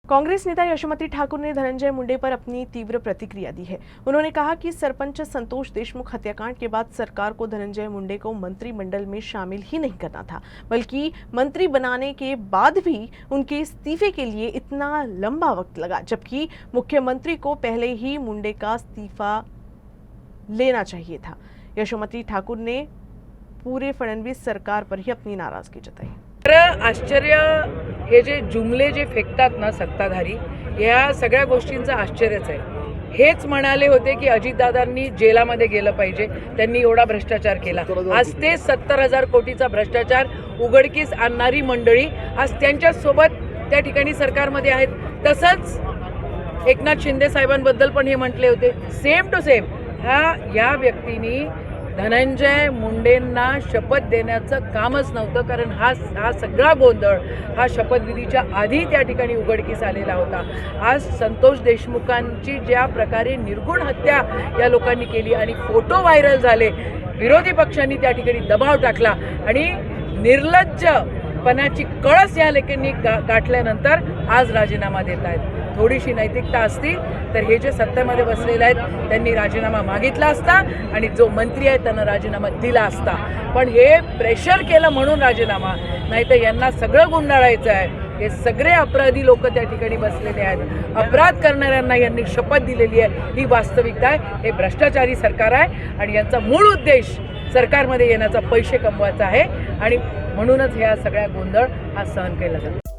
कांग्रेस नेता यशोमती ठाकुर ने धनंजय मुंडे पर अपनी तीव्र प्रतिक्रिया दी है। उन्होंने कहा कि सरपंच संतोष देशमुख हत्याकांड के बाद सरकार को धनंजय मुंडे को मंत्रिमंडल में शामिल ही नहीं करना था, बल्कि मंत्री बनाने के बाद भी उनके इस्तीफे के लिए इतना लंबा वक्त लगा, जबकि मुख्यमंत्री को पहले ही मुंडे का इस्तीफा लेना चाहिए था। यशोमती ठाकुर ने पूरे फडणवीस सरकार पर ही अपनी नाराजगी जताई। आश्चर्य हे जे जुमले जे फेकतात ना सत्ताधारी, या सगळ्या गोष्टींचं आश्चर्यच आहे। हेच म्हणाले होते की अजितदादांनी जेलामध्ये गेलं पाहिजे, त्यांनी एवढा भ्रष्टाचार केला। आज ते 70,000 कोटीचा भ्रष्टाचार उघडकीस आणणारी मंडळी आज त्यांच्या सोबत त्या ठिकाणी सरकारमध्ये आहेत। तसंच एकनाथ शिंदे साहेबांबद्दल पण हे म्हटले होते, सेम टू सेम या व्यक्तींनी धनंजय मुंडेंना शपथ देण्याचं कामच नव्हतं, कारण हा सगळा गोंधळ हा शपथविधीच्या आधी त्या ठिकाणी उघडकीस आलेला होता। आज संतोष देशमुखांची ज्या प्रकारे निर्गुण हत्या या लोकांनी केली आणि फोटो व्हायरल झाले, विरोधी पक्षांनी त्या ठिकाणी दबाव टाकला आणि निर्लज्जपणाची कळस या लेखांनी गाठल्यानंतर आज राजीनामा देत आहेत। थोडीशी नैतिकता असती तर हे जे सत्तेमध्ये बसलेले आहेत त्यांनी राजीनामा मागितला असता आणि जो मंत्री आहे त्यांना राजीनामा दिला असता, पण हे प्रेशर केलं म्हणून राजीनामा, नाही तर यांना सगळं गुंडाळायचं आहे। हे सगळे अपराधी लोक त्या ठिकाणी बसलेले आहेत, अपराध करणाऱ्यांना यांनी शपथ दिलेली आहे, ही वास्तविकता आहे। हे भ्रष्टाचारी सरकार आहे आणि यांचा मूळ उद्देश सरकारमध्ये येण्याचा पैसे कमवायचा आहे आणि म्हणूनच ह्या सगळ्या गोंधळ हा सहन केला जातो।